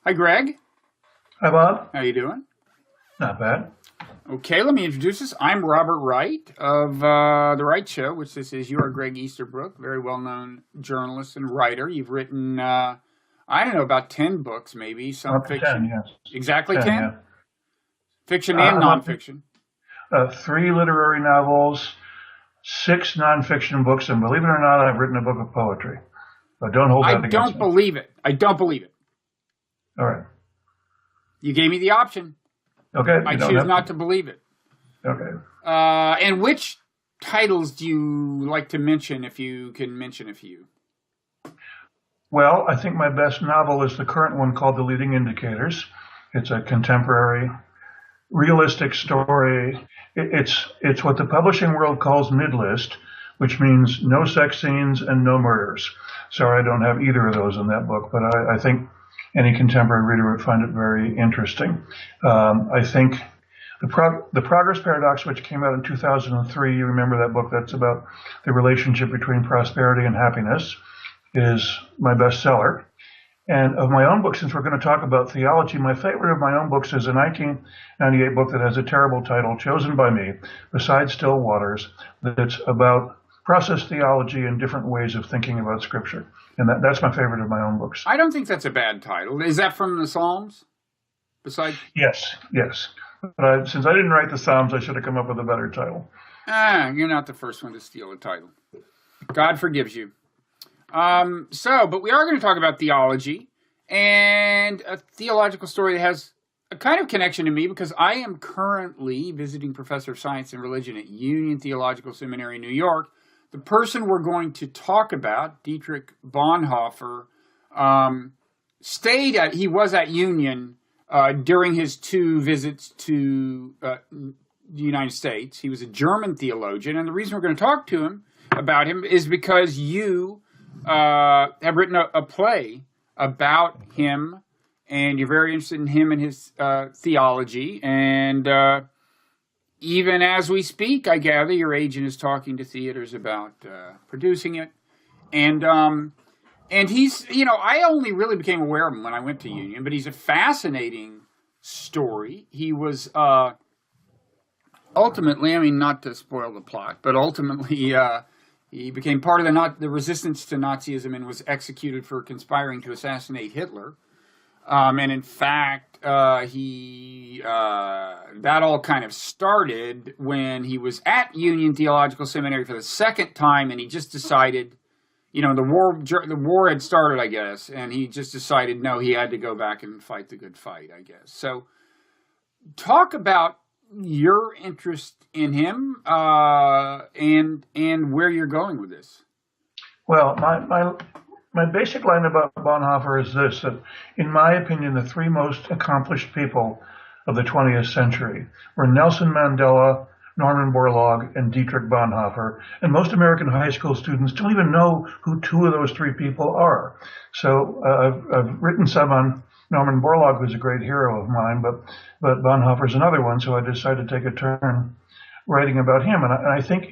Hi, Greg. Hi, Bob. How you doing? Not bad. Okay, let me introduce us. I'm Robert Wright of the Wright Show, which this is. You are Gregg Easterbrook, very well-known journalist and writer. You've written, I don't know, about 10 books, maybe, some Up to 10, fiction. yes. Exactly 10, 10? yeah. Fiction and I'm up to nonfiction. three literary novels, six nonfiction books, and believe it or not, I've written a book of poetry. But don't hold I that against don't me. believe it. I don't believe it. All right. You gave me the option. Okay. I You don't choose have not to believe it. Okay. And which titles do you like to mention, if you can mention a few? Well, I think my best novel is the current one called The Leading Indicators. It's a contemporary, realistic story. It's what the publishing world calls mid-list, which means no sex scenes and no murders. Sorry, I don't have either of those in that book, but I think any contemporary reader would find it very interesting. I think the Progress Paradox, which came out in 2003, you remember that book? That's about the relationship between prosperity and happiness, is my bestseller. And of my own books, since we're going to talk about theology, my favorite of my own books is a 1998 book that has a terrible title, chosen by me, Beside Still Waters, that's about process theology and different ways of thinking about Scripture. And that's my favorite of my own books. I don't think that's a bad title. Is that from the Psalms? Besides, Yes, yes. But since I didn't write the Psalms, I should have come up with a better title. you're not the first one to steal a title. God forgives you. But we are going to talk about theology and a theological story that has a kind of connection to me because I am currently visiting professor of science and religion at Union Theological Seminary in New York. The person we're going to talk about, Dietrich Bonhoeffer, he was at Union during his two visits to the United States. He was a German theologian, and the reason we're going to talk to him about him is because you have written a play about him, and you're very interested in him and his theology. And even as we speak, I gather your agent is talking to theaters about producing it. And he's, I only really became aware of him when I went to Union, but he's a fascinating story. He was ultimately, I mean, not to spoil the plot, but ultimately he became part of the resistance to Nazism and was executed for conspiring to assassinate Hitler. And in fact, that all kind of started when he was at Union Theological Seminary for the second time, and he just decided, the war had started, I guess, and he just decided, no, he had to go back and fight the good fight, I guess. So talk about your interest in him and where you're going with this. Well, my basic line about Bonhoeffer is this, that in my opinion, the three most accomplished people of the 20th century were Nelson Mandela, Norman Borlaug, and Dietrich Bonhoeffer. And most American high school students don't even know who two of those three people are. So I've written some on Norman Borlaug, who's a great hero of mine, but Bonhoeffer's another one, so I decided to take a turn writing about him. And I think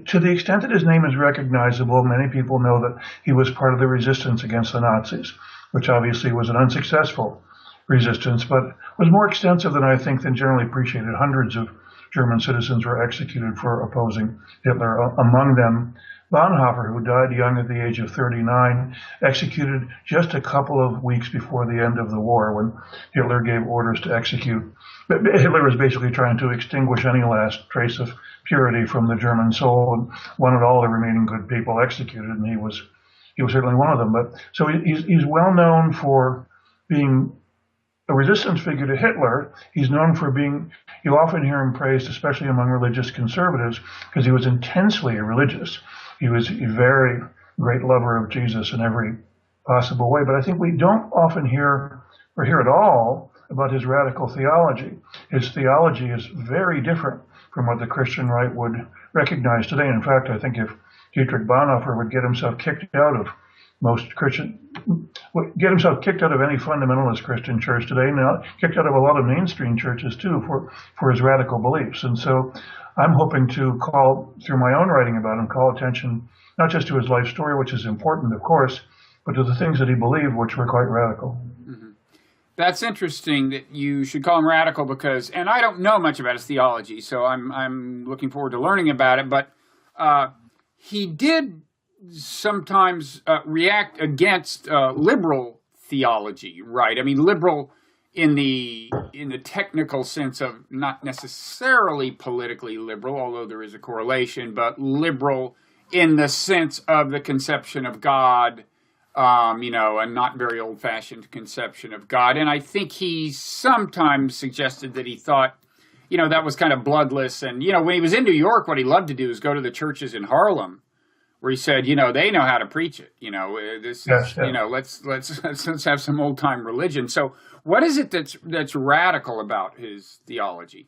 to the extent that his name is recognizable, many people know that he was part of the resistance against the Nazis, which obviously was an unsuccessful resistance, but was more extensive than I think than generally appreciated. Hundreds of German citizens were executed for opposing Hitler, among them Bonhoeffer, who died young at the age of 39, executed just a couple of weeks before the end of the war when Hitler gave orders to execute. Hitler was basically trying to extinguish any last trace of purity from the German soul and wanted all the remaining good people executed, and he was certainly one of them. But so he's well known for being a resistance figure to Hitler. He's known for you often hear him praised, especially among religious conservatives, because he was intensely religious. He was a very great lover of Jesus in every possible way. But I think we don't often hear or hear at all about his radical theology. His theology is very different from what the Christian right would recognize today. And in fact, I think if Dietrich Bonhoeffer would get himself kicked out of get himself kicked out of any fundamentalist Christian church today, now kicked out of a lot of mainstream churches too for his radical beliefs. And so I'm hoping to through my own writing about him, call attention not just to his life story, which is important, of course, but to the things that he believed, which were quite radical. Mm-hmm. That's interesting that you should call him radical because, and I don't know much about his theology, so I'm looking forward to learning about it. But he did sometimes react against liberal theology, right? I mean, liberal in the technical sense of not necessarily politically liberal, although there is a correlation, but liberal in the sense of the conception of God, a not very old-fashioned conception of God. And I think he sometimes suggested that he thought, that was kind of bloodless. And, when he was in New York, what he loved to do is go to the churches in Harlem where he said, they know how to preach it. Let's have some old-time religion. So what is it that's radical about his theology?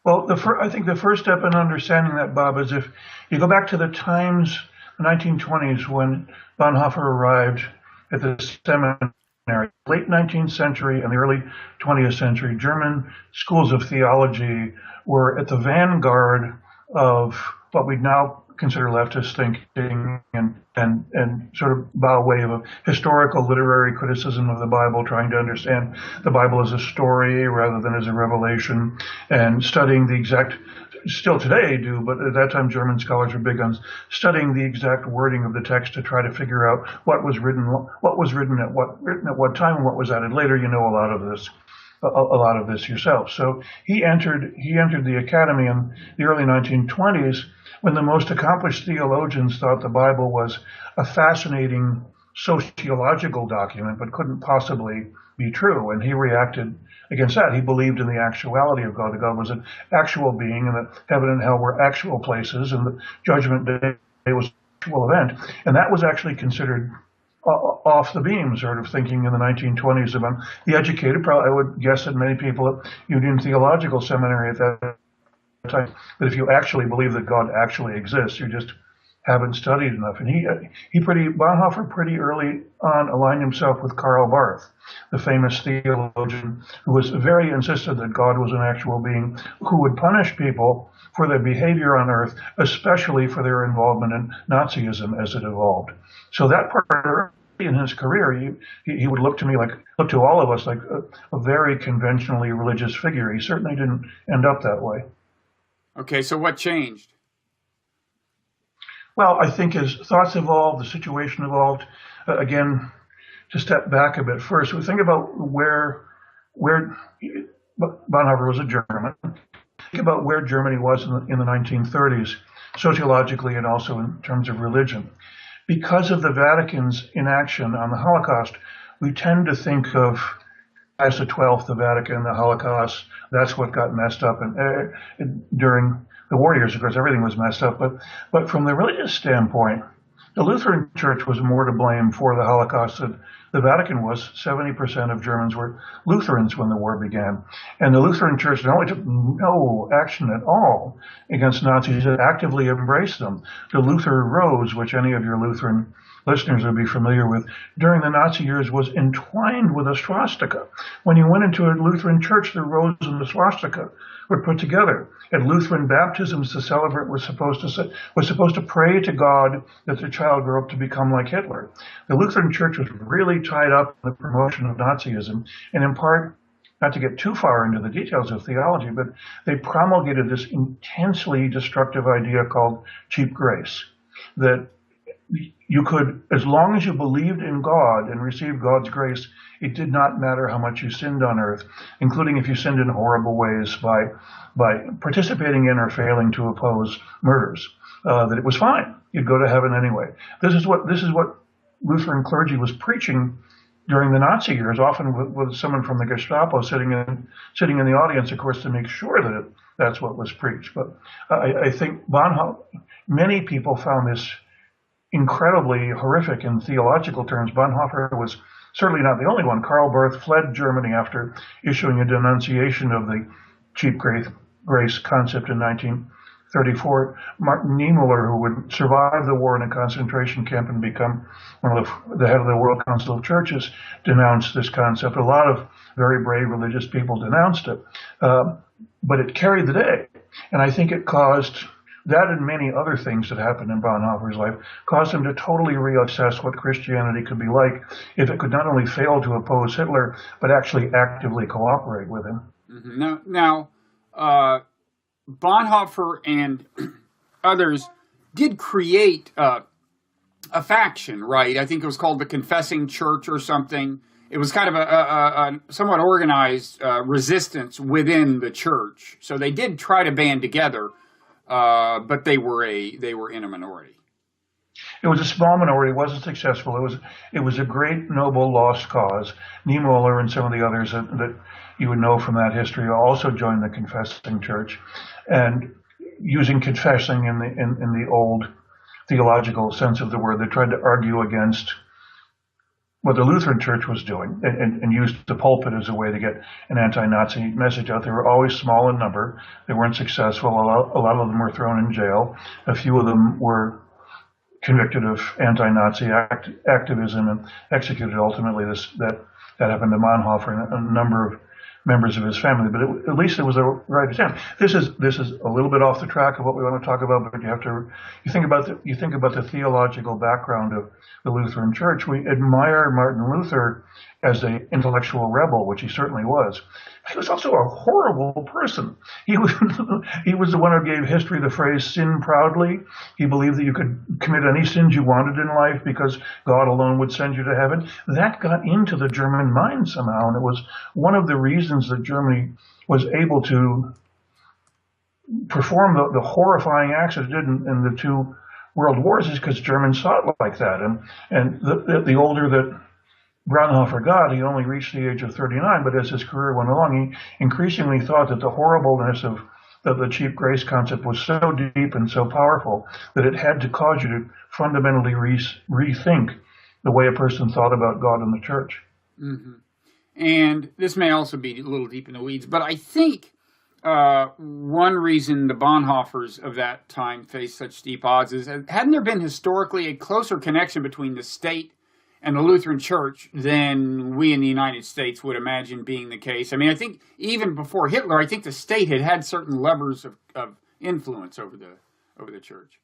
Well, I think the first step in understanding that, Bob, is if you go back to the times, the 1920s, when Bonhoeffer arrived at the seminary, late 19th century and the early 20th century, German schools of theology were at the vanguard of what we'd now consider leftist thinking and sort of by way of a historical literary criticism of the Bible, trying to understand the Bible as a story rather than as a revelation, and studying the exact, still today do, but at that time German scholars were big on studying the exact wording of the text to try to figure out what was written at what time and what was added later. You know a lot of this yourself. So he entered the academy in the early 1920s when the most accomplished theologians thought the Bible was a fascinating sociological document, but couldn't possibly be true. And he reacted against that. He believed in the actuality of God, that God was an actual being, and that heaven and hell were actual places, and the judgment day was an actual event. And that was actually considered off the beam sort of thinking in the 1920s about the educated. Probably, I would guess that many people at Union Theological Seminary at that time, that if you actually believe that God actually exists, you just haven't studied enough. And Bonhoeffer pretty early on aligned himself with Karl Barth, the famous theologian who was very insistent that God was an actual being who would punish people for their behavior on earth, especially for their involvement in Nazism as it evolved. So that part in his career, he would look to all of us like a very conventionally religious figure. He certainly didn't end up that way. Okay, so what changed? Well, I think as thoughts evolved, the situation evolved. Again, to step back a bit first, we think about where Bonhoeffer was a German. Think about where Germany was in the 1930s, sociologically and also in terms of religion. Because of the Vatican's inaction on the Holocaust, we tend to think of Pius XII, the Vatican, the Holocaust. That's what got messed up during the war years. Of course, everything was messed up. But from the religious standpoint, the Lutheran Church was more to blame for the Holocaust than the Vatican was. 70% of Germans were Lutherans when the war began. And the Lutheran Church not only took no action at all against Nazis, it actively embraced them. The Luther Rose, which any of your Lutheran listeners would be familiar with, during the Nazi years was entwined with a swastika. When you went into a Lutheran church, the rose and the swastika were put together. At Lutheran baptisms, the celebrant was supposed to pray to God that the child grow up to become like Hitler. The Lutheran Church was really tied up in the promotion of Nazism, and in part, not to get too far into the details of theology, but they promulgated this intensely destructive idea called cheap grace, that you could, as long as you believed in God and received God's grace, it did not matter how much you sinned on earth, including if you sinned in horrible ways by participating in or failing to oppose murders, that it was fine. You'd go to heaven anyway. This is what Lutheran clergy was preaching during the Nazi years, often with someone from the Gestapo sitting in the audience, of course, to make sure that that's what was preached. But I think many people found this incredibly horrific in theological terms. Bonhoeffer was certainly not the only one. Karl Barth fled Germany after issuing a denunciation of the cheap grace concept in 1934. Martin Niemöller, who would survive the war in a concentration camp and become one of the head of the World Council of Churches, denounced this concept. A lot of very brave religious people denounced it, but it carried the day. And I think it caused That and many other things that happened in Bonhoeffer's life caused him to totally reassess what Christianity could be like if it could not only fail to oppose Hitler, but actually actively cooperate with him. Mm-hmm. Now, Bonhoeffer and others did create a faction, right? I think it was called the Confessing Church or something. It was kind of a somewhat organized resistance within the church. So they did try to band together, but they were in a minority. It was a small minority. It wasn't successful. It was a great, noble, lost cause. Niemöller and some of the others that you would know from that history also joined the Confessing Church, and using confessing in the old theological sense of the word, they tried to argue against what the Lutheran Church was doing and used the pulpit as a way to get an anti-Nazi message out. They were always small in number. They weren't successful. A lot of them were thrown in jail. A few of them were convicted of anti-Nazi activism and executed ultimately. That happened to Bonhoeffer and a number of members of his family, but at least it was a right attempt. This is a little bit off the track of what we want to talk about, but you think about the theological background of the Lutheran Church. We admire Martin Luther as an intellectual rebel, which he certainly was. He was also a horrible person. He was the one who gave history the phrase "sin proudly." He believed that you could commit any sins you wanted in life because God alone would send you to heaven. That got into the German mind somehow, and it was one of the reasons that Germany was able to perform the horrifying acts it did in the two world wars, is because Germans saw it like that. And the older that Bonhoeffer got, he only reached the age of 39, but as his career went along, he increasingly thought that the horribleness of the cheap grace concept was so deep and so powerful that it had to cause you to fundamentally rethink the way a person thought about God and the church. Mm-hmm. And this may also be a little deep in the weeds, but I think one reason the Bonhoeffers of that time faced such deep odds is, hadn't there been historically a closer connection between the state and the Lutheran Church than we in the United States would imagine being the case? I mean, I think even before Hitler, I think the state had certain levers of influence over the church.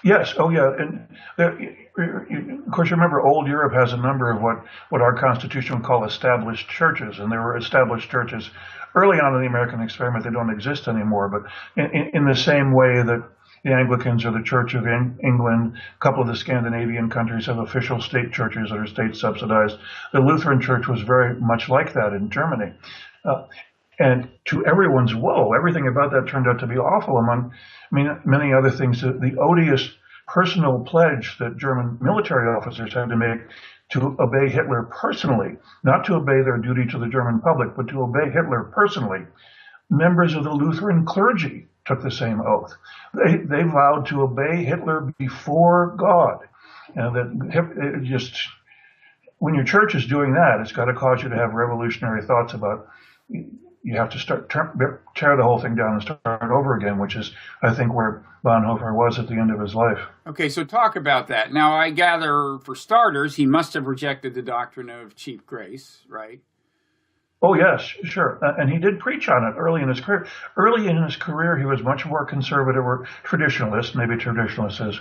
Yes. Oh, yeah. And of course, remember, old Europe has a number of what our Constitution would call established churches, and there were established churches early on in the American experiment. They don't exist anymore, but in the same way that the Anglicans are the Church of England, a couple of the Scandinavian countries have official state churches that are state subsidized. The Lutheran Church was very much like that in Germany. And to everyone's woe, everything about that turned out to be awful, among many other things. The odious personal pledge that German military officers had to make to obey Hitler personally, not to obey their duty to the German public, but to obey Hitler personally. Members of the Lutheran clergy took the same oath. They vowed to obey Hitler before God. And that when your church is doing that, it's got to cause you to have revolutionary thoughts about, you have to tear the whole thing down and start over again, which is, I think, where Bonhoeffer was at the end of his life. Okay, so talk about that. Now, I gather, for starters, he must have rejected the doctrine of cheap grace, right? Oh, yes, sure. And he did preach on it early in his career. Early in his career, he was much more conservative or traditionalist. Maybe traditionalist is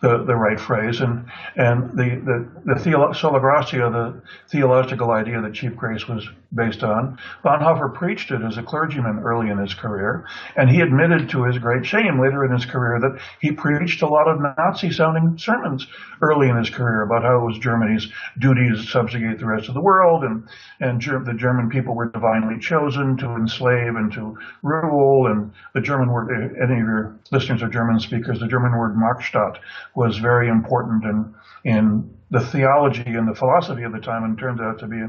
the right phrase. And the sola gratia, the theological idea that cheap grace was based on, Bonhoeffer preached it as a clergyman early in his career. And he admitted, to his great shame later in his career, that he preached a lot of Nazi-sounding sermons early in his career about how it was Germany's duty to subjugate the rest of the world, and the German people were divinely chosen to enslave and to rule. And the German word, any of your listeners are German speakers, the German word Markstaat was very important in the theology and the philosophy of the time, and turned out to be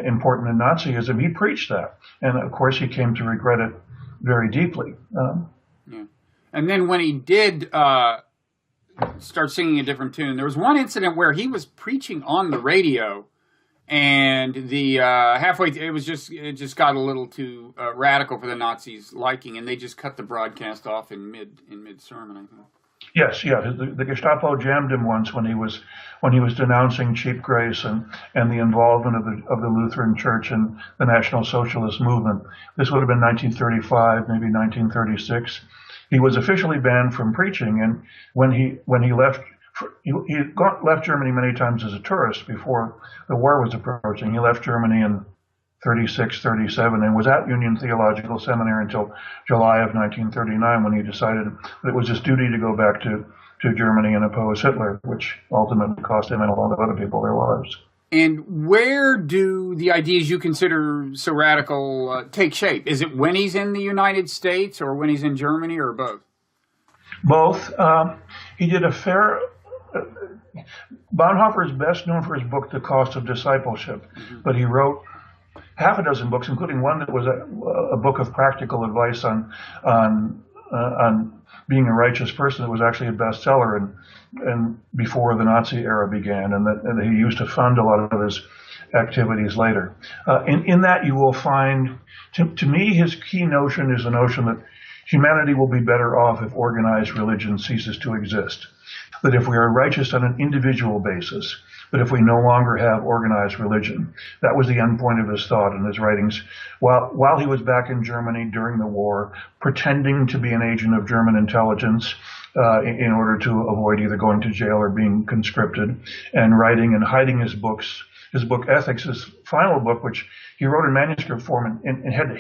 important in Nazism. He preached that, and of course he came to regret it very deeply. Yeah. And then when he did start singing a different tune, there was one incident where he was preaching on the radio, and the halfway it just got a little too radical for the Nazis' liking, and they just cut the broadcast off in mid sermon, I think. Yes, yeah. The Gestapo jammed him once when he was denouncing cheap grace and the involvement of the Lutheran Church and the National Socialist movement. This would have been 1935, maybe 1936. He was officially banned from preaching, and when he left. Left Germany many times as a tourist before the war was approaching. He left Germany in 36, 37, and was at Union Theological Seminary until July of 1939 when he decided that it was his duty to go back to Germany and oppose Hitler, which ultimately cost him and a lot of other people their lives. And where do the ideas you consider so radical take shape? Is it when he's in the United States or when he's in Germany or both? Both. He did a fair... Bonhoeffer is best known for his book, The Cost of Discipleship, but he wrote half a dozen books, including one that was a book of practical advice on being a righteous person that was actually a bestseller and before the Nazi era began, and that he used to fund a lot of his activities later. In that you will find, to me, his key notion is the notion that humanity will be better off if organized religion ceases to exist. That if we are righteous on an individual basis, but if we no longer have organized religion, that was the end point of his thought in his writings. While he was back in Germany during the war, pretending to be an agent of German intelligence in order to avoid either going to jail or being conscripted, and writing and hiding his books. His book Ethics, his final book, which he wrote in manuscript form and had to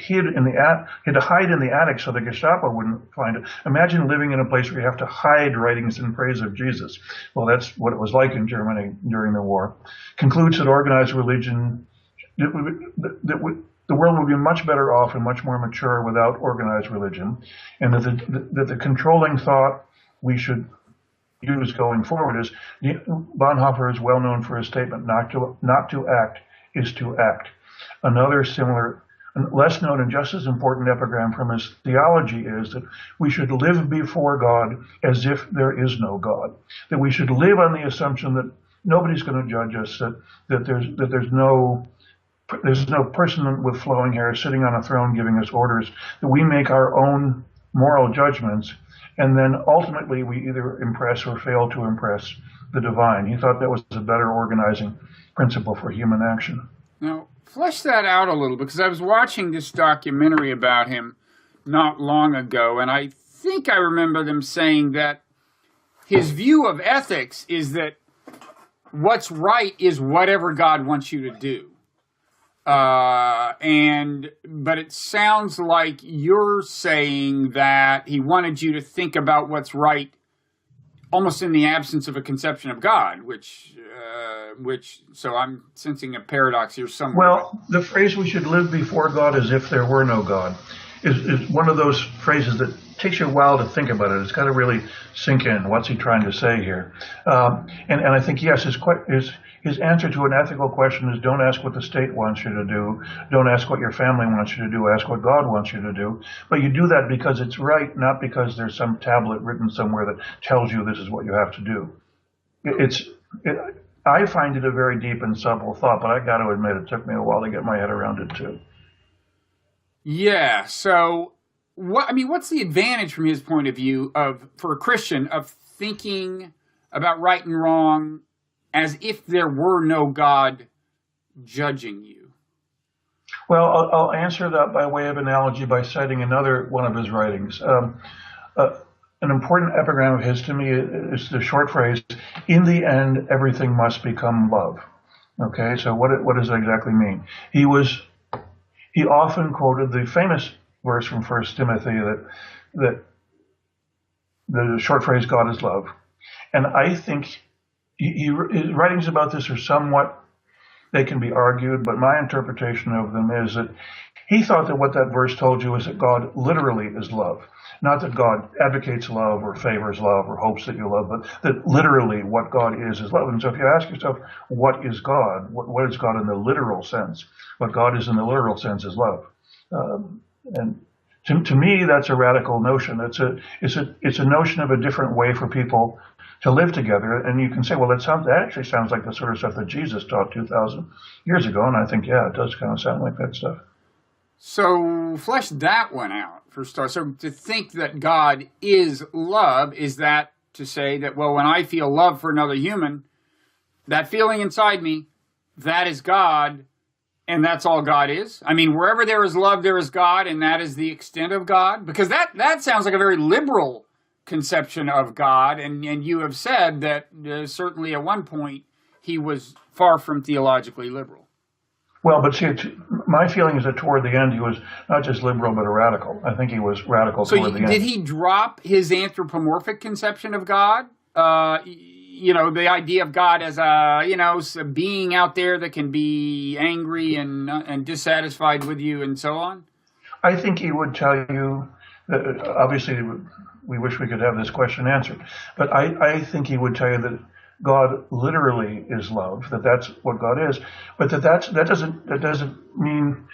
hide in the attic so the Gestapo wouldn't find it. Imagine living in a place where you have to hide writings in praise of Jesus. Well, that's what it was like in Germany during the war. Concludes that organized religion, the world would be much better off and much more mature without organized religion, and that the controlling thought we should use going forward is Bonhoeffer is well known for his statement, not to act is to act. Another similar, less known and just as important epigram from his theology is that we should live before God as if there is no God. That we should live on the assumption that nobody's going to judge us, that there's no person with flowing hair sitting on a throne giving us orders, that we make our own moral judgments, and then ultimately we either impress or fail to impress the divine. He thought that was a better organizing principle for human action. Now, flesh that out a little, because I was watching this documentary about him not long ago, and I think I remember them saying that his view of ethics is that what's right is whatever God wants you to do. But it sounds like you're saying that he wanted you to think about what's right almost in the absence of a conception of God, so I'm sensing a paradox here somewhere. Well, the phrase we should live before God as if there were no God is one of those phrases that takes you a while to think about it. It's got to really sink in. What's he trying to say here? And I think, yes, his answer to an ethical question is don't ask what the state wants you to do. Don't ask what your family wants you to do. Ask what God wants you to do. But you do that because it's right, not because there's some tablet written somewhere that tells you this is what you have to do. I find it a very deep and subtle thought, but I got to admit it took me a while to get my head around it too. Yeah. So, what's the advantage from his point of view for a Christian of thinking about right and wrong as if there were no God judging you? Well, I'll answer that by way of analogy by citing another one of his writings. An important epigram of his to me is the short phrase, in the end, everything must become love. Okay, so what does that exactly mean? He often quoted the famous verse from 1 Timothy that the short phrase, God is love. And I think his writings about this are somewhat, they can be argued, but my interpretation of them is that he thought that what that verse told you is that God literally is love. Not that God advocates love or favors love or hopes that you love, but that literally what God is love. And so if you ask yourself, what is God? What is God in the literal sense? What God is in the literal sense is love. And to me, that's a radical notion. It's a notion of a different way for people to live together. And you can say, well, that actually sounds like the sort of stuff that Jesus taught 2,000 years ago. And I think, yeah, it does kind of sound like that stuff. So flesh that one out for starters. So to think that God is love, is that to say that, well, when I feel love for another human, that feeling inside me, that is God, and that's all God is? I mean, wherever there is love, there is God, and that is the extent of God? Because that sounds like a very liberal conception of God, and you have said that certainly at one point he was far from theologically liberal. Well, but see, my feeling is that toward the end he was not just liberal but a radical. I think he was radical toward the end. Did he drop his anthropomorphic conception of God? The idea of God as a being out there that can be angry and dissatisfied with you and so on? I think he would tell you that, obviously, we wish we could have this question answered, but I think he would tell you that God literally is love, that's what God is, but that doesn't mean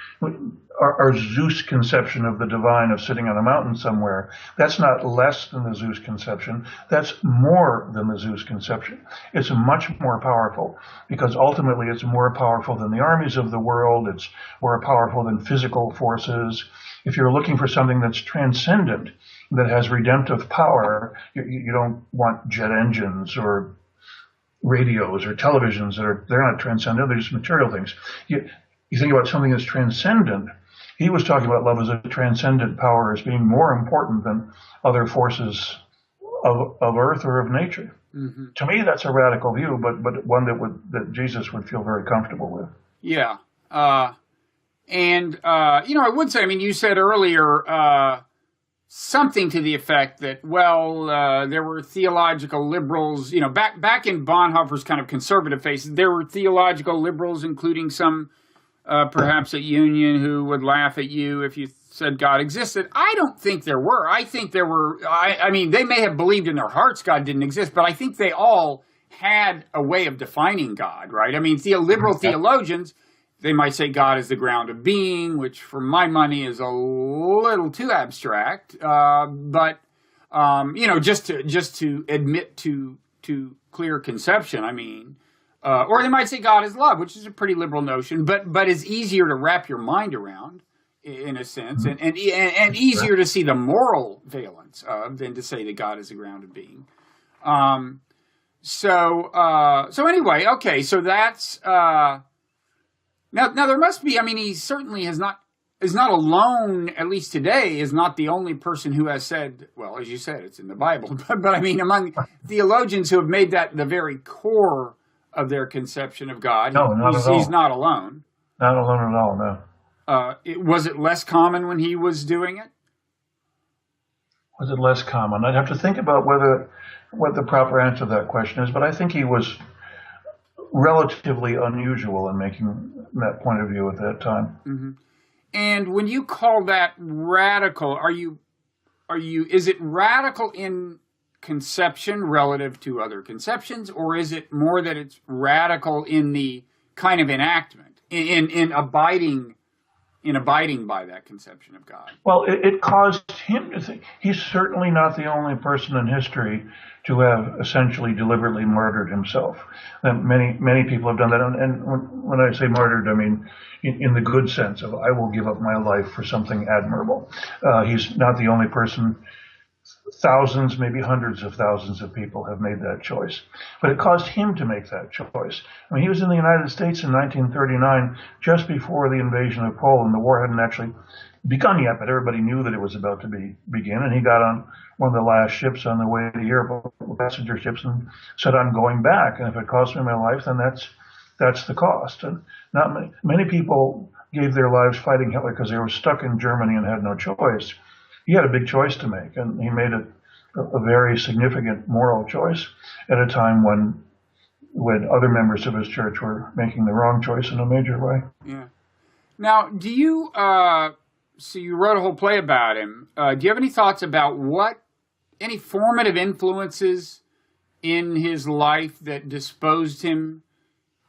our Zeus conception of the divine of sitting on a mountain somewhere. That's not less than the Zeus conception. That's more than the Zeus conception. It's much more powerful, because ultimately it's more powerful than the armies of the world. It's more powerful than physical forces. If you're looking for something that's transcendent, that has redemptive power, you don't want jet engines or radios or televisions they're not transcendent, they're just material things. You think about something that's transcendent. He was talking about love as a transcendent power, as being more important than other forces of earth or of nature. Mm-hmm. To me, that's a radical view, but one that Jesus would feel very comfortable with. Yeah. I would say, I mean, you said earlier, something to the effect that, there were theological liberals, back in Bonhoeffer's kind of conservative phase, there were theological liberals, including some perhaps at Union, who would laugh at you if you said God existed. I don't think there were. I think there were, I mean, they may have believed in their hearts God didn't exist, but I think they all had a way of defining God, right? I mean, liberal theologians, they might say God is the ground of being, which for my money is a little too abstract. Just to admit to clear conception, I mean, or they might say God is love, which is a pretty liberal notion, but is easier to wrap your mind around in a sense, and easier to see the moral valence of than to say that God is the ground of being. So anyway, okay, so that's. Now there must be. I mean, he certainly is not alone. At least today, is not the only person who has said. Well, as you said, it's in the Bible. But I mean, among theologians who have made that the very core of their conception of God, he's not alone. Not alone at all. No. Was it less common when he was doing it? Was it less common? I'd have to think about what the proper answer to that question is. But I think he was relatively unusual in making that point of view at that time. Mm-hmm. And when you call that radical, is it radical in conception relative to other conceptions, or is it more that it's radical in the kind of enactment, in abiding by that conception of God? Well, it caused him to think. He's certainly not the only person in history to have essentially deliberately martyred himself. And many people have done that. And when I say martyred, I mean in the good sense of I will give up my life for something admirable. He's not the only person. Thousands, maybe hundreds of thousands of people have made that choice. But it caused him to make that choice. I mean, he was in the United States in 1939, just before the invasion of Poland. The war hadn't actually begun yet, but everybody knew that it was about to begin. And he got on one of the last ships on the way to Europe, passenger ships, and said, "I'm going back. And if it costs me my life, then that's the cost." And not many people gave their lives fighting Hitler because they were stuck in Germany and had no choice. He had a big choice to make, and he made a very significant moral choice at a time when other members of his church were making the wrong choice in a major way. Yeah. Now, do you, so you wrote a whole play about him. Do you have any thoughts about any formative influences in his life that disposed him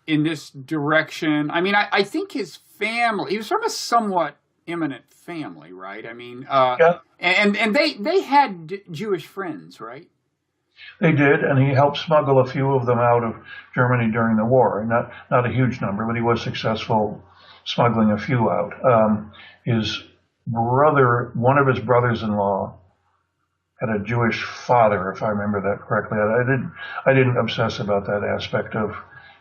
in this direction? I mean, I think his family, he was from a somewhat eminent family, right? I mean, yeah. And they had Jewish friends, right? They did, and he helped smuggle a few of them out of Germany during the war. Not a huge number, but he was successful smuggling a few out. His brother, one of his brothers-in-law, had a Jewish father, if I remember that correctly. I didn't obsess about that aspect of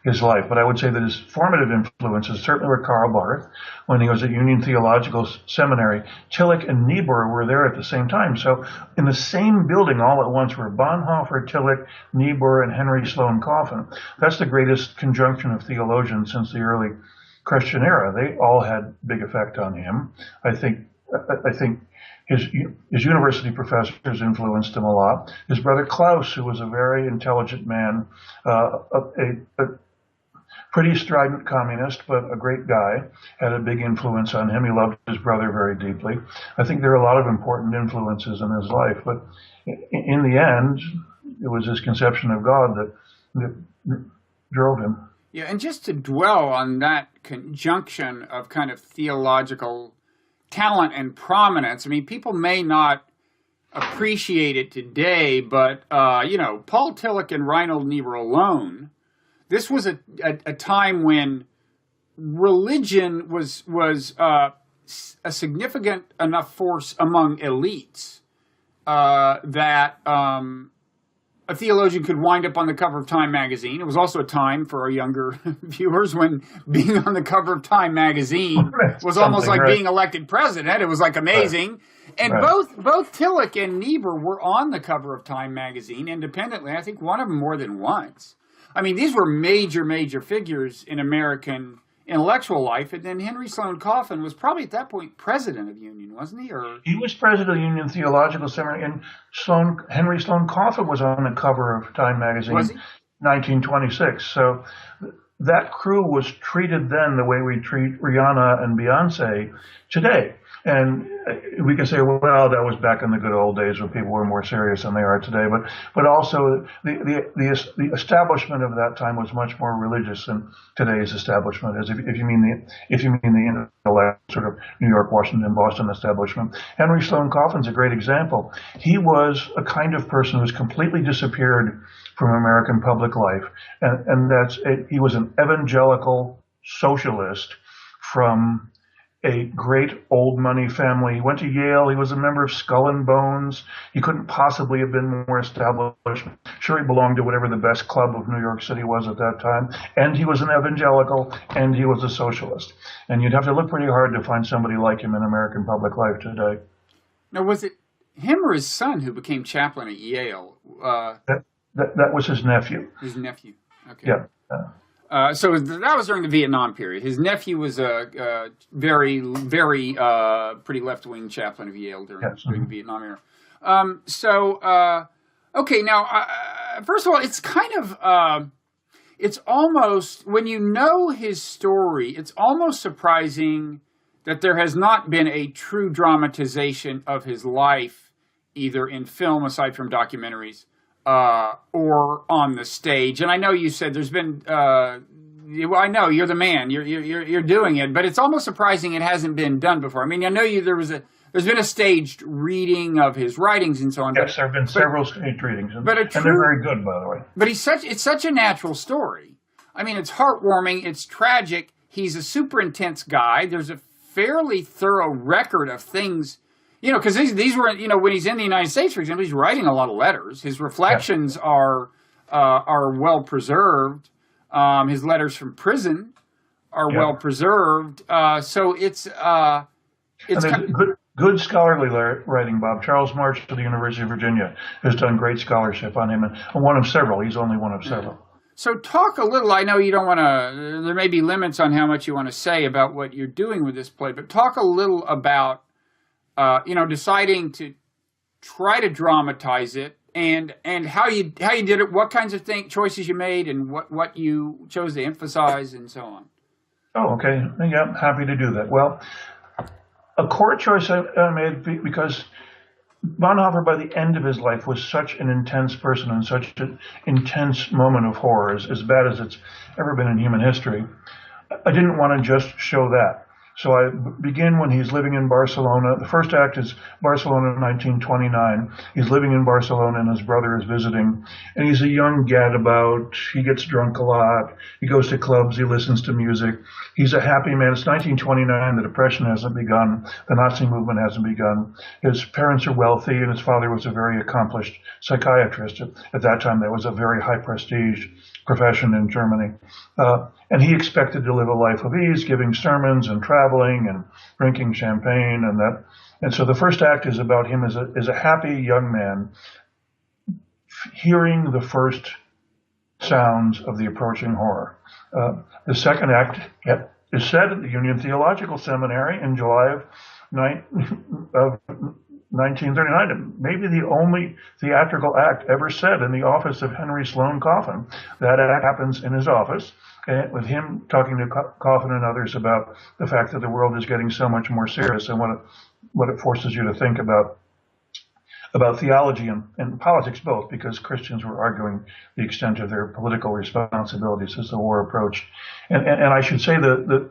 his life, but I would say that his formative influences certainly were Karl Barth when he was at Union Theological Seminary. Tillich and Niebuhr were there at the same time. So in the same building all at once were Bonhoeffer, Tillich, Niebuhr, and Henry Sloane Coffin. That's the greatest conjunction of theologians since the early Christian era. They all had big effect on him. I think his university professors influenced him a lot. His brother Klaus, who was a very intelligent man, a pretty strident communist, but a great guy, had a big influence on him. He loved his brother very deeply. I think there are a lot of important influences in his life, but in the end, it was his conception of God that drove him. Yeah, and just to dwell on that conjunction of kind of theological talent and prominence, I mean, people may not appreciate it today, but, Paul Tillich and Reinhold Niebuhr alone, this was a time when religion was a significant enough force among elites that a theologian could wind up on the cover of Time magazine. It was also a time for our younger viewers when being on the cover of Time magazine was almost like being elected president. It was like amazing. Right. And both Tillich and Niebuhr were on the cover of Time magazine independently. I think one of them more than once. I mean, these were major, major figures in American intellectual life. And then Henry Sloane Coffin was probably at that point president of Union, wasn't he? Or he was president of Union Theological Seminary, and Henry Sloane Coffin was on the cover of Time magazine in 1926. So that crew was treated then the way we treat Rihanna and Beyonce today. And we can say, well, that was back in the good old days when people were more serious than they are today. But also the establishment of that time was much more religious than today's establishment is. If you mean the intellect sort of New York, Washington, Boston establishment. Henry Sloane Coffin's a great example. He was a kind of person who's completely disappeared from American public life, and he was an evangelical socialist from a great old money family. He went to Yale. He was a member of Skull and Bones. He couldn't possibly have been more established. Sure, he belonged to whatever the best club of New York City was at that time. And he was an evangelical, and he was a socialist. And you'd have to look pretty hard to find somebody like him in American public life today. Now, was it him or his son who became chaplain at Yale? That was his nephew. His nephew. Okay. Yeah. So that was during the Vietnam period. His nephew was a very, very pretty left-wing chaplain of Yale during the Vietnam era. Okay, now, first of all, it's kind of, it's almost, when you know his story, it's almost surprising that there has not been a true dramatization of his life, either in film, aside from documentaries, or on the stage. And I know you said there's been, I know you're the man, you're doing it, but it's almost surprising it hasn't been done before. I mean, I know there's been a staged reading of his writings and so on. Yes, there have been several staged readings, and they're very good, by the way. But it's such a natural story. I mean, it's heartwarming, it's tragic. He's a super intense guy. There's a fairly thorough record of things. Because these were, when he's in the United States, for example, he's writing a lot of letters. His reflections are well preserved. His letters from prison are well preserved. So it's good scholarly writing. Bob Charles March to the University of Virginia has done great scholarship on him, and one of several. He's only one of several. So talk a little. I know you don't want to. There may be limits on how much you want to say about what you're doing with this play, but talk a little about. Deciding to try to dramatize it and how you did it, what kinds of choices you made, and what you chose to emphasize, and so on. Oh, okay. Yeah, happy to do that. Well, a core choice I made because Bonhoeffer, by the end of his life, was such an intense person and such an intense moment of horror, as bad as it's ever been in human history. I didn't want to just show that. So I begin when he's living in Barcelona. The first act is Barcelona 1929. He's living in Barcelona and his brother is visiting. And he's a young gadabout. He gets drunk a lot. He goes to clubs. He listens to music. He's a happy man. It's 1929. The Depression hasn't begun. The Nazi movement hasn't begun. His parents are wealthy and his father was a very accomplished psychiatrist. At that time, that was a very high prestige profession in Germany. And he expected to live a life of ease, giving sermons and traveling and drinking champagne and that. And so the first act is about him as a happy young man hearing the first sounds of the approaching horror. The second act is set at the Union Theological Seminary in July of 1939, maybe the only theatrical act ever said in the office of Henry Sloane Coffin. That act happens in his office, with him talking to Coffin and others about the fact that the world is getting so much more serious and what it forces you to think about theology and politics both, because Christians were arguing the extent of their political responsibilities as the war approached. And I should say the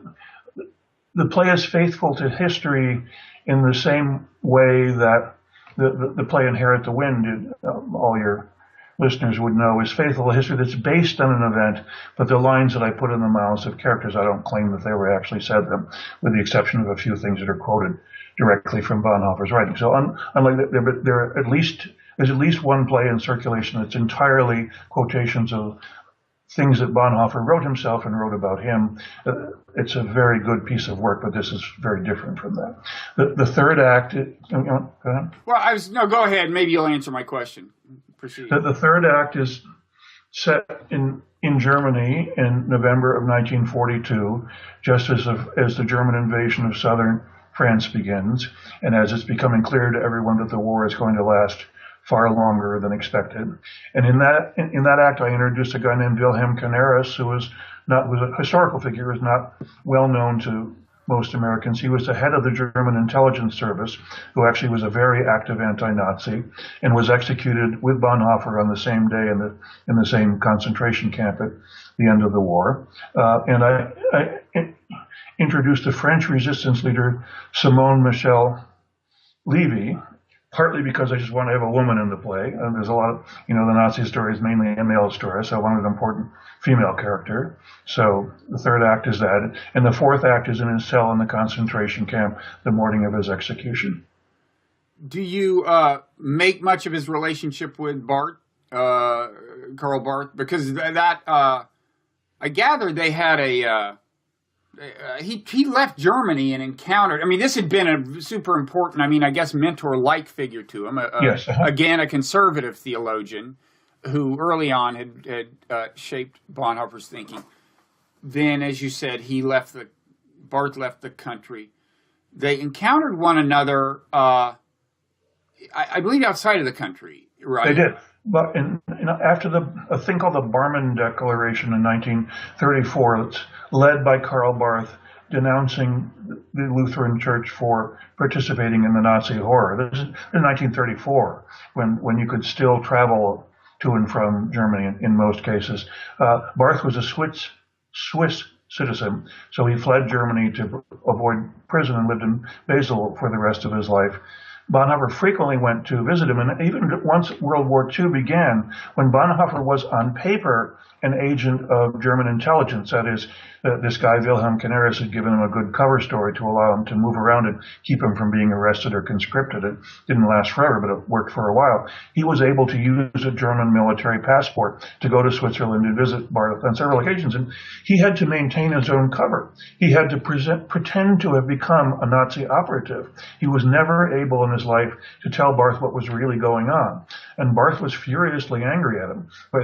play is faithful to history in the same way that the play Inherit the Wind, all your listeners would know, is faithful to history that's based on an event, but the lines that I put in the mouths of characters, I don't claim that they were actually said them, with the exception of a few things that are quoted directly from Bonhoeffer's writing. So unlike that, there's at least one play in circulation that's entirely quotations of things that Bonhoeffer wrote himself and wrote about him. It's a very good piece of work, but this is very different from that. The third act, go ahead. Well, go ahead. Maybe you'll answer my question. Proceed. The third act is set in Germany in November of 1942, just as the German invasion of southern France begins, and as it's becoming clear to everyone that the war is going to last far longer than expected. And in that act, I introduced a guy named Wilhelm Canaris, who was a historical figure, is not well known to most Americans. He was the head of the German intelligence service, who actually was a very active anti-Nazi, and was executed with Bonhoeffer on the same day in the same concentration camp at the end of the war. And I introduced the French resistance leader Simone Michel Levy, partly because I just want to have a woman in the play. And there's a lot of, the Nazi story is mainly a male story, so I wanted an important female character. So the third act is that. And the fourth act is in his cell in the concentration camp the morning of his execution. Do you make much of his relationship with Barth, Karl Barth? Because that I gather they had he left Germany and encountered. I mean, this had been a super important, I guess, mentor-like figure to him. Yes. Again, a conservative theologian who early on had shaped Bonhoeffer's thinking. Then, as you said, Barth left the country. They encountered one another, I believe, outside of the country, right? They did. But after a thing called the Barmen Declaration in 1934, it's led by Karl Barth, denouncing the Lutheran Church for participating in the Nazi horror. This is in 1934, when you could still travel to and from Germany in most cases. Barth was a Swiss citizen, so he fled Germany to avoid prison and lived in Basel for the rest of his life. Bonhoeffer frequently went to visit him, and even once World War II began, when Bonhoeffer was on paper an agent of German intelligence, that is, this guy Wilhelm Canaris had given him a good cover story to allow him to move around and keep him from being arrested or conscripted. It didn't last forever, but it worked for a while. He was able to use a German military passport to go to Switzerland and visit Barth on several occasions, and he had to maintain his own cover. He had to pretend to have become a Nazi operative. He was never able in his life to tell Barth what was really going on, and Barth was furiously angry at him. But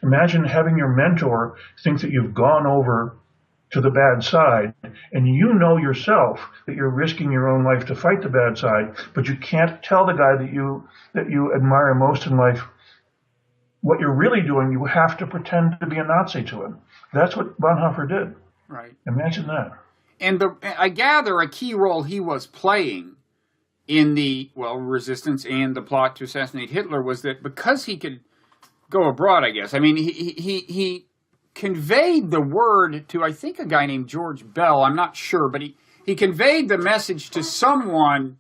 imagine having your mentor think that you've gone over to the bad side, and you know yourself that you're risking your own life to fight the bad side, but you can't tell the guy that you admire most in life what you're really doing. You have to pretend to be a Nazi to him. That's what Bonhoeffer did. Right. Imagine that. And I gather a key role he was playing in the resistance and the plot to assassinate Hitler was that because he could go abroad, I guess. I mean, he conveyed the word to, I think, a guy named George Bell. I'm not sure, but he conveyed the message to someone.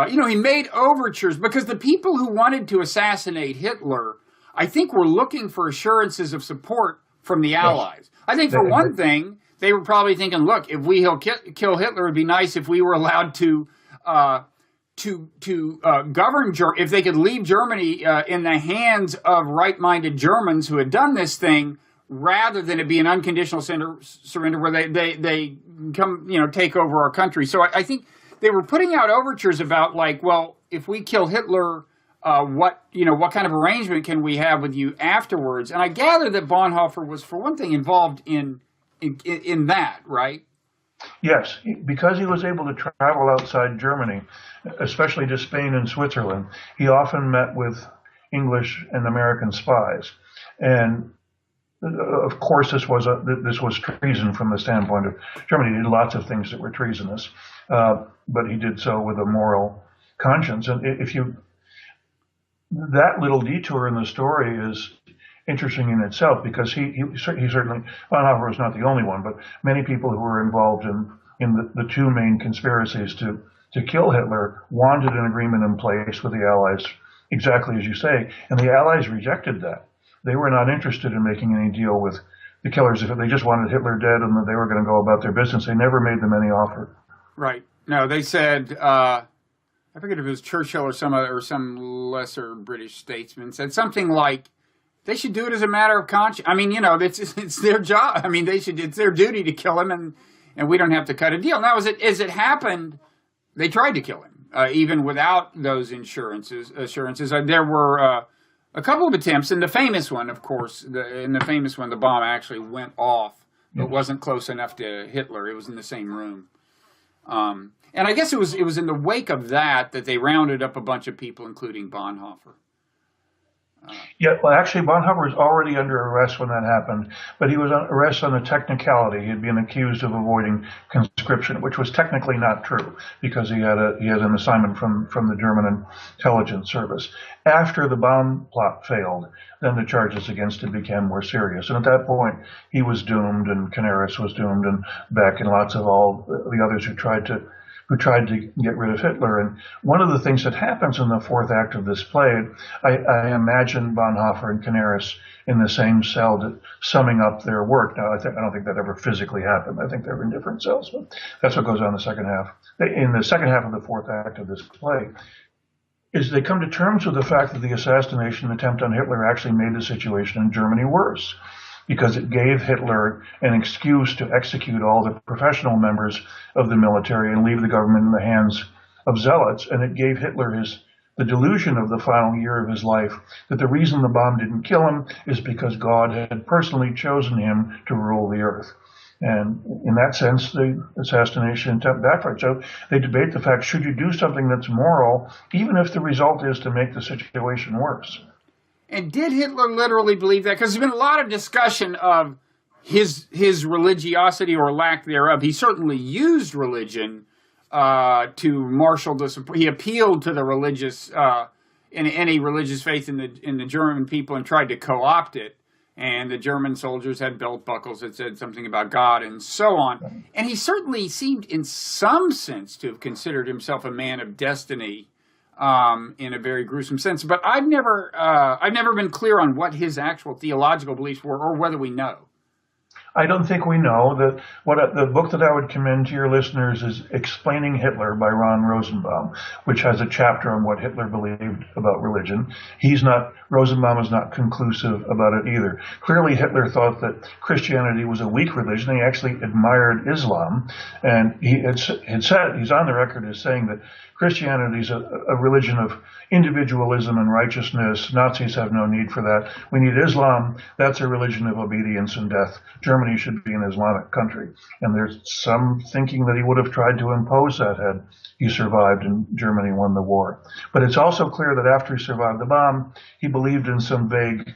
He made overtures because the people who wanted to assassinate Hitler, I think, were looking for assurances of support from the Allies. I think, for one thing, they were probably thinking, look, if we kill Hitler, it would be nice if we were allowed to govern Germany, if they could leave Germany in the hands of right-minded Germans who had done this thing, rather than it be an unconditional surrender where they come, take over our country. So I think they were putting out overtures about, like, well, if we kill Hitler, what kind of arrangement can we have with you afterwards? And I gather that Bonhoeffer was, for one thing, involved in that, right? Yes, because he was able to travel outside Germany, especially to Spain and Switzerland. He often met with English and American spies, and of course, this was treason from the standpoint of Germany. He did lots of things that were treasonous, but he did so with a moral conscience. And that little detour in the story is interesting in itself, because he certainly, Bonhoeffer was not the only one, but many people who were involved in the two main conspiracies to kill Hitler wanted an agreement in place with the Allies, exactly as you say, and the Allies rejected that. They were not interested in making any deal with the killers. If they just wanted Hitler dead and that they were going to go about their business, they never made them any offer. Right. No, they said, I forget if it was Churchill or some lesser British statesman, said something like, they should do it as a matter of conscience. I mean, it's their job. I mean, it's their duty to kill him, and we don't have to cut a deal. Now, as it happened, they tried to kill him, even without those assurances. There were a couple of attempts, and the famous one, of course, the bomb actually went off, but wasn't close enough to Hitler. It was in the same room. And I guess it was in the wake of that they rounded up a bunch of people, including Bonhoeffer. Actually, Bonhoeffer was already under arrest when that happened, but he was on arrest on a technicality. He had been accused of avoiding conscription, which was technically not true, because he had an assignment from the German intelligence service. After the bomb plot failed, then the charges against him became more serious. And at that point, he was doomed, and Canaris was doomed, and Beck and lots of all the others who tried to get rid of Hitler. And one of the things that happens in the fourth act of this play, I imagine Bonhoeffer and Canaris in the same cell, summing up their work. Now, I don't think that ever physically happened. I think they're in different cells, but that's what goes on in the second half. In the second half of the fourth act of this play, is they come to terms with the fact that the assassination attempt on Hitler actually made the situation in Germany worse, because it gave Hitler an excuse to execute all the professional members of the military and leave the government in the hands of zealots. And it gave Hitler the delusion of the final year of his life that the reason the bomb didn't kill him is because God had personally chosen him to rule the earth. And in that sense, the assassination attempt backfired. So they debate the fact, should you do something that's moral, even if the result is to make the situation worse? And did Hitler literally believe that? Because there's been a lot of discussion of his religiosity or lack thereof. He certainly used religion to marshal the support. He appealed to the religious, in any religious faith in the German people, and tried to co-opt it. And the German soldiers had belt buckles that said something about God and so on. And he certainly seemed, in some sense, to have considered himself a man of destiny. In a very gruesome sense, but I've never been clear on what his actual theological beliefs were, or whether we know. I don't think we know. The book that I would commend to your listeners is Explaining Hitler by Ron Rosenbaum, which has a chapter on what Hitler believed about religion. Rosenbaum is not conclusive about it either. Clearly, Hitler thought that Christianity was a weak religion. He actually admired Islam, and he had said, he's on the record as saying that Christianity is a religion of individualism and righteousness. Nazis have no need for that. We need Islam. That's a religion of obedience and death. Germany should be an Islamic country. And there's some thinking that he would have tried to impose that had he survived and Germany won the war. But it's also clear that after he survived the bomb, he believed in some vague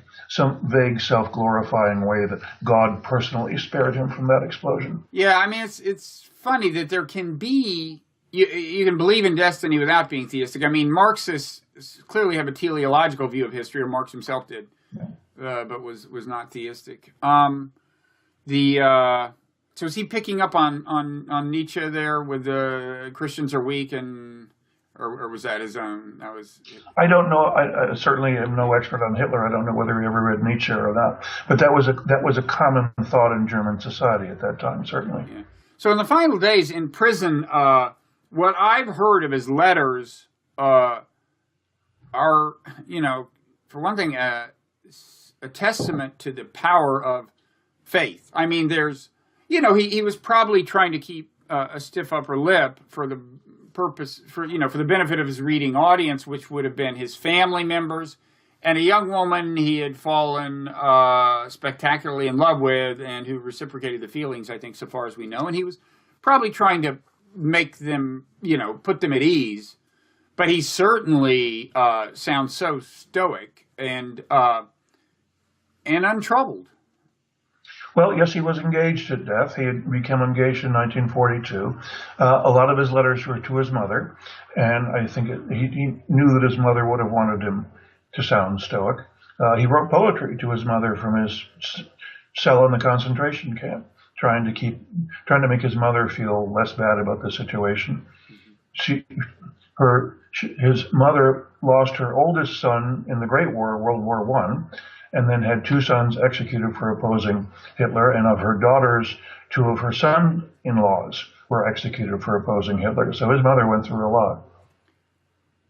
self-glorifying way that God personally spared him from that explosion. Yeah, I mean, it's funny that there can be... You can believe in destiny without being theistic. I mean, Marxists clearly have a teleological view of history, or Marx himself did, but was not theistic. So So is he picking up on Nietzsche there with the Christians are weak or was that his own? That was. I don't know. I certainly am no expert on Hitler. I don't know whether he ever read Nietzsche or not. But that was a common thought in German society at that time, certainly. Yeah. So in the final days in prison, what I've heard of his letters are, for one thing, a testament to the power of faith. I mean, he was probably trying to keep a stiff upper lip for the purpose, for the benefit of his reading audience, which would have been his family members and a young woman he had fallen spectacularly in love with and who reciprocated the feelings, I think, so far as we know. And he was probably trying to make them, put them at ease. But he certainly sounds so stoic and untroubled. Well, yes, he was engaged at death. He had become engaged in 1942. A lot of his letters were to his mother, and I think he knew that his mother would have wanted him to sound stoic. He wrote poetry to his mother from his cell in the concentration camp, trying to make his mother feel less bad about the situation. His mother lost her oldest son in the Great War, World War I, and then had two sons executed for opposing Hitler, and of her daughters, two of her son-in-laws were executed for opposing Hitler. So his mother went through a lot.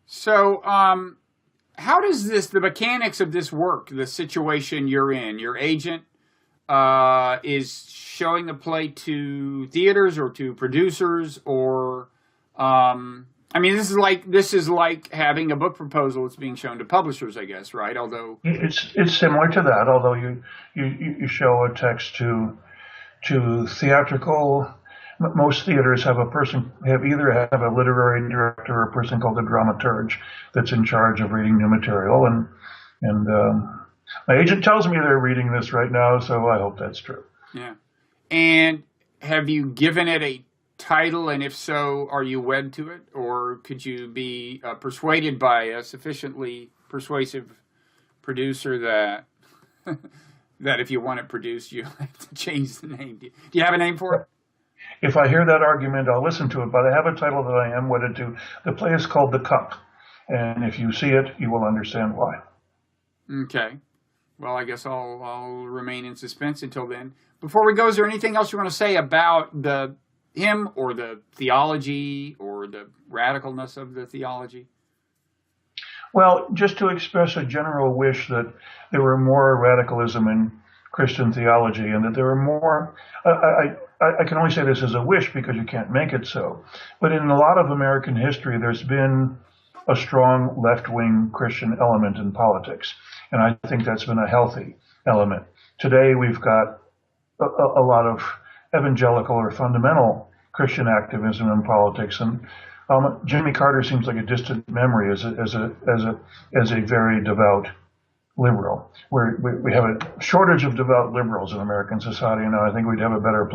So how does the mechanics of this work, the situation you're in? Your agent is showing the play to theaters or to producers, or this is like having a book proposal that's being shown to publishers, I guess, right? Although it's similar to that. Although you show a text to theatrical. Most theaters have either have a literary director or a person called a dramaturge that's in charge of reading new material. And my agent tells me they're reading this right now, so I hope that's true. Yeah. And have you given it a title, and if so, are you wed to it, or could you be persuaded by a sufficiently persuasive producer that that if you want it produced, you have to change the name? Do you have a name for it? If I hear that argument, I'll listen to it, but I have a title that I am wedded to. The play is called The Cup, and if you see it, you will understand why. Okay. Well, I guess I'll remain in suspense until then. Before we go, is there anything else you want to say about him or the theology or the radicalness of the theology? Well, just to express a general wish that there were more radicalism in Christian theology, and that there were more. I can only say this as a wish because you can't make it so. But in a lot of American history, there's been a strong left-wing Christian element in politics, and I think that's been a healthy element. Today, we've got a lot of evangelical or fundamental Christian activism in politics, and Jimmy Carter seems like a distant memory as a very devout liberal. We have a shortage of devout liberals in American society now. I think we'd have a better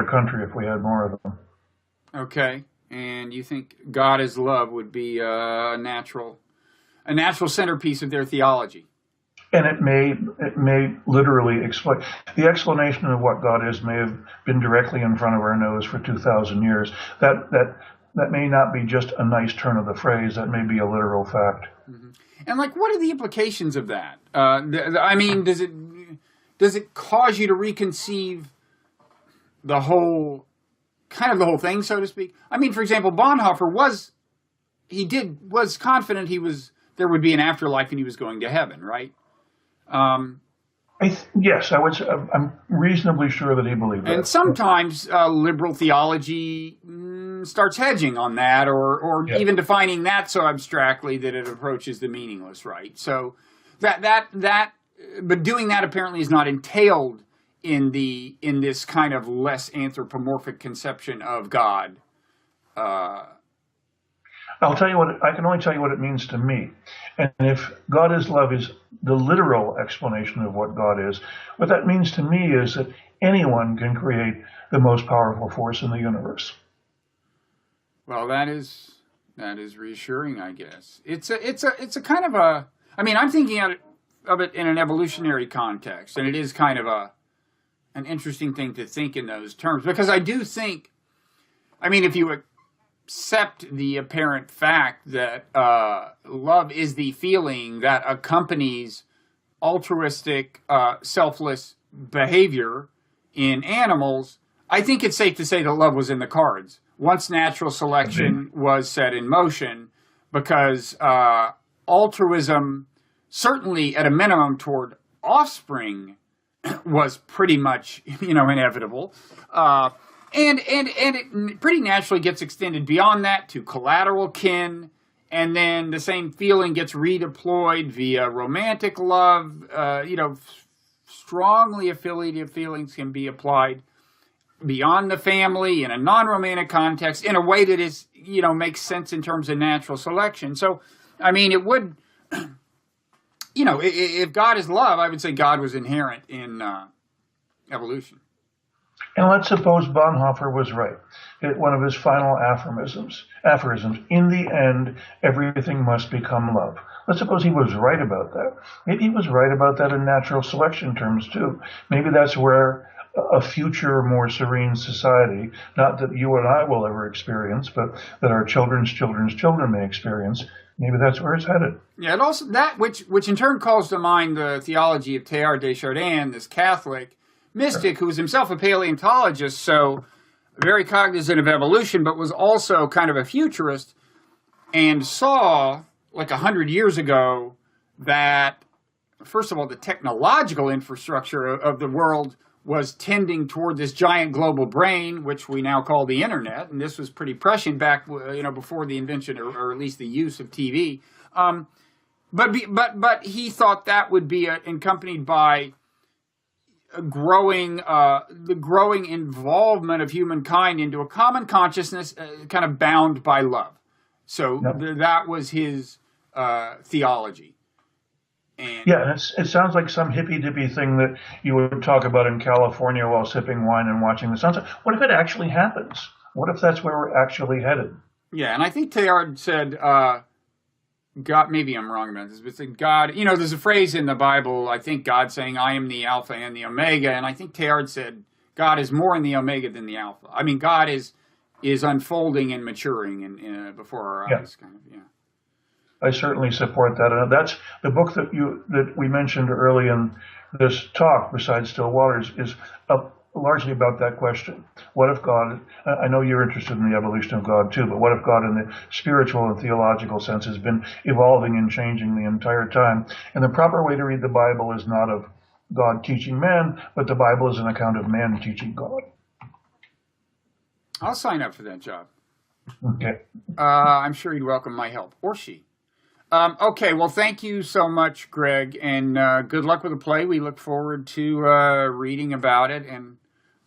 country if we had more of them. Okay, and you think God is love would be a natural centerpiece of their theology? And it may literally explain. The explanation of what God is may have been directly in front of our nose for 2,000 years. That may not be just a nice turn of the phrase. That may be a literal fact. Mm-hmm. And what are the implications of that? I mean, does it cause you to reconceive the whole thing, so to speak? I mean, for example, Bonhoeffer was confident there would be an afterlife and he was going to heaven, right? Yes, I'm reasonably sure that he believed that. And sometimes liberal theology starts hedging on that, or yeah. even defining that so abstractly that it approaches the meaningless, right? So but doing that apparently is not entailed in this kind of less anthropomorphic conception of God. I can only tell you what it means to me. And if God is love is the literal explanation of what God is, what that means to me is that anyone can create the most powerful force in the universe. Well, that is reassuring, I guess. It's a kind of a. I mean, I'm thinking of it in an evolutionary context, and it is kind of an interesting thing to think in those terms, because I do think, I mean, if you accept the apparent fact that love is the feeling that accompanies altruistic, selfless behavior in animals, I think it's safe to say that love was in the cards once natural selection was set in motion, because altruism, certainly at a minimum toward offspring, was pretty much, inevitable. And it pretty naturally gets extended beyond that to collateral kin, and then the same feeling gets redeployed via romantic love. Strongly affiliative feelings can be applied beyond the family in a non-romantic context in a way that is, makes sense in terms of natural selection. So, I mean, it would, if God is love, I would say God was inherent in evolution. And let's suppose Bonhoeffer was right. One of his final aphorisms, in the end, everything must become love. Let's suppose he was right about that. Maybe he was right about that in natural selection terms, too. Maybe that's where a future, more serene society, not that you and I will ever experience, but that our children's children's children may experience, maybe that's where it's headed. Yeah, and also that, which in turn calls to mind the theology of Teilhard de Chardin, this Catholic mystic who was himself a paleontologist, so very cognizant of evolution, but was also kind of a futurist, and saw, like 100 years ago, that, first of all, the technological infrastructure of the world was tending toward this giant global brain, which we now call the internet, and this was pretty prescient back, before the invention or at least the use of TV. But he thought that would be accompanied by the growing involvement of humankind into a common consciousness, kind of bound by love. So that was his theology. And it sounds like some hippy-dippy thing that you would talk about in California while sipping wine and watching the sunset. What if it actually happens? What if that's where we're actually headed? Yeah, and I think Teilhard said, God, maybe I'm wrong about this, but said God, there's a phrase in the Bible, I think God saying, I am the Alpha and the Omega, and I think Teilhard said, God is more in the Omega than the Alpha. I mean, God is unfolding and maturing before our eyes, kind of, yeah. I certainly support that. And that's the book that we mentioned early in this talk, besides Still Waters, is largely about that question. What if God, I know you're interested in the evolution of God too, but what if God in the spiritual and theological sense has been evolving and changing the entire time? And the proper way to read the Bible is not of God teaching man, but the Bible is an account of man teaching God. I'll sign up for that job. Okay. I'm sure he'd welcome my help, or she. Okay, well, thank you so much, Greg, and good luck with the play. We look forward to reading about it and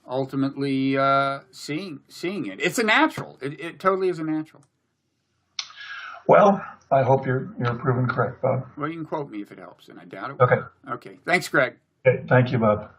ultimately seeing it. It's a natural. It totally is a natural. Well, I hope you're proven correct, Bob. Well, you can quote me if it helps, and I doubt it. Okay. Okay. Thanks, Greg. Okay. Thank you, Bob.